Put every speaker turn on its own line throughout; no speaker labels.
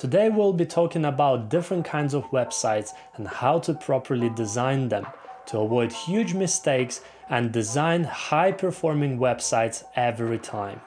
Today we'll be talking about different kinds of websites and how to properly design them to avoid huge mistakes and design high-performing websites every time.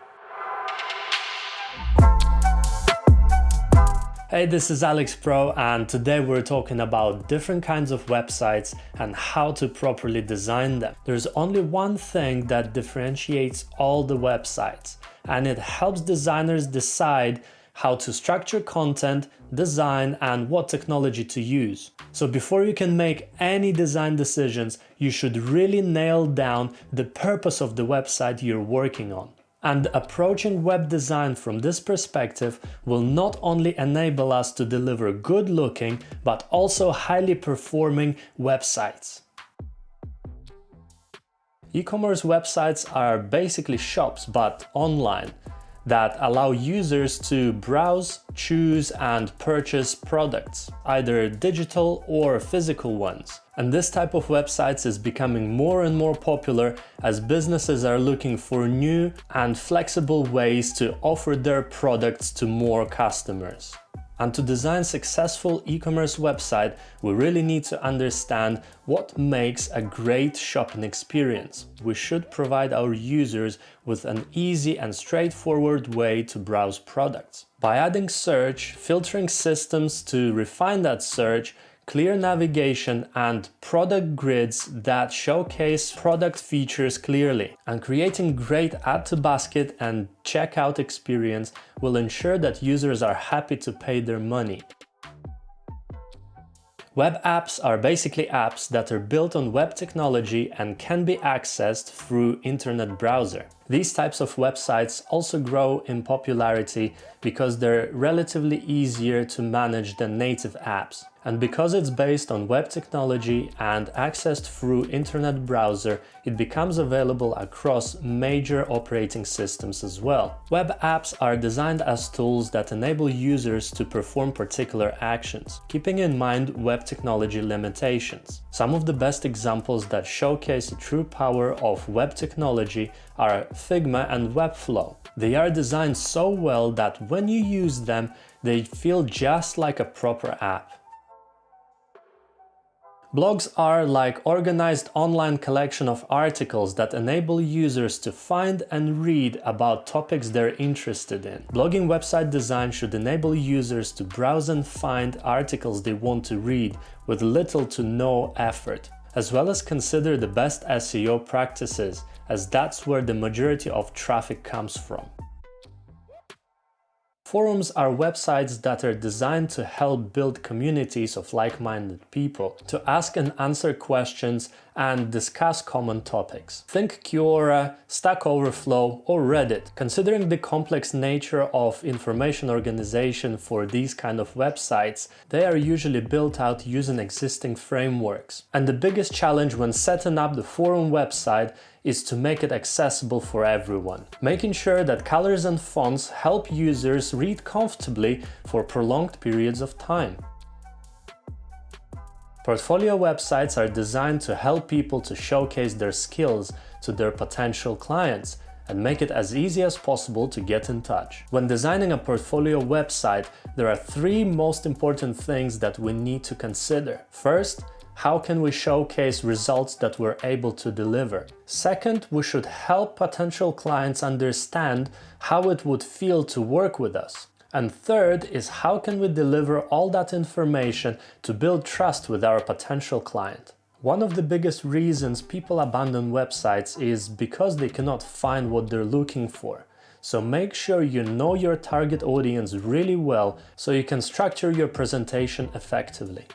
Hey, this is Alex Pro, and today we're talking about different kinds of websites and how to properly design them. There's only one thing that differentiates all the websites, and it helps designers decide how to structure content, design, and what technology to use. So before you can make any design decisions, you should really nail down the purpose of the website you're working on. And approaching web design from this perspective will not only enable us to deliver good-looking, but also highly performing websites. E-commerce websites are basically shops, but online, that allow users to browse, choose, and purchase products, either digital or physical ones. And this type of websites is becoming more and more popular as businesses are looking for new and flexible ways to offer their products to more customers. And to design successful e-commerce website, we really need to understand what makes a great shopping experience. We should provide our users with an easy and straightforward way to browse products. By adding search, filtering systems to refine that search, clear navigation, and product grids that showcase product features clearly. And creating great add to basket and checkout experience will ensure that users are happy to pay their money. Web apps are basically apps that are built on web technology and can be accessed through internet browser. These types of websites also grow in popularity because they're relatively easier to manage than native apps. And because it's based on web technology and accessed through internet browser, it becomes available across major operating systems as well. Web apps are designed as tools that enable users to perform particular actions, keeping in mind web technology limitations. Some of the best examples that showcase the true power of web technology are Figma and Webflow. They are designed so well that when you use them, they feel just like a proper app. Blogs are like organized online collection of articles that enable users to find and read about topics they're interested in. Blogging website design should enable users to browse and find articles they want to read with little to no effort, as well as consider the best SEO practices, as that's where the majority of traffic comes from. Forums are websites that are designed to help build communities of like-minded people, to ask and answer questions and discuss common topics. Think Quora, Stack Overflow, or Reddit. Considering the complex nature of information organization for these kind of websites, they are usually built out using existing frameworks. And the biggest challenge when setting up the forum website is to make it accessible for everyone, making sure that colors and fonts help users read comfortably for prolonged periods of time. Portfolio websites are designed to help people to showcase their skills to their potential clients and make it as easy as possible to get in touch. When designing a portfolio website, there are three most important things that we need to consider. First, how can we showcase results that we're able to deliver? Second, we should help potential clients understand how it would feel to work with us. And third is how can we deliver all that information to build trust with our potential client. One of the biggest reasons people abandon websites is because they cannot find what they're looking for. So make sure you know your target audience really well so you can structure your presentation effectively.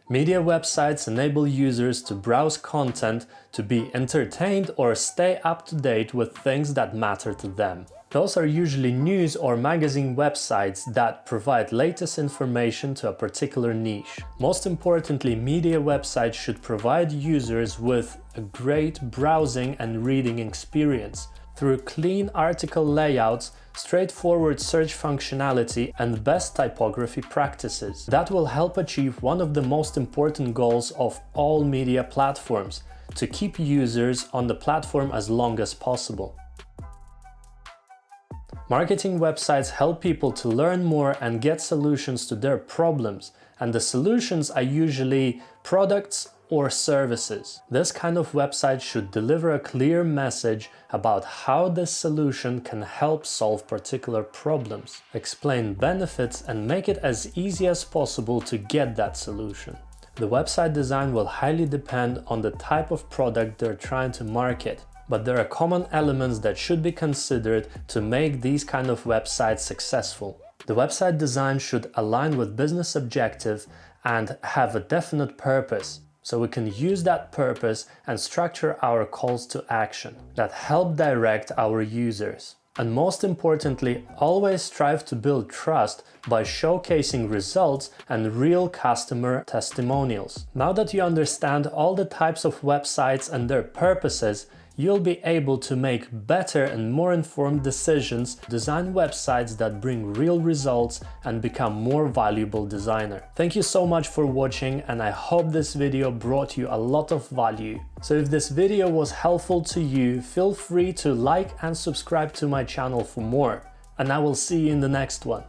Media websites enable users to browse content, to be entertained or stay up to date with things that matter to them. Those are usually news or magazine websites that provide latest information to a particular niche. Most importantly, media websites should provide users with a great browsing and reading experience through clean article layouts, straightforward search functionality, and best typography practices. That will help achieve one of the most important goals of all media platforms, to keep users on the platform as long as possible. Marketing websites help people to learn more and get solutions to their problems, and the solutions are usually products or services. This kind of website should deliver a clear message about how this solution can help solve particular problems, explain benefits, and make it as easy as possible to get that solution. The website design will highly depend on the type of product they're trying to market, but there are common elements that should be considered to make these kind of websites successful. The website design should align with business objective and have a definite purpose, so we can use that purpose and structure our calls to action that help direct our users. And most importantly, always strive to build trust by showcasing results and real customer testimonials. Now that you understand all the types of websites and their purposes, you'll be able to make better and more informed decisions, design websites that bring real results, and become more valuable designer. Thank you so much for watching, and I hope this video brought you a lot of value. So if this video was helpful to you, feel free to like and subscribe to my channel for more, and I will see you in the next one.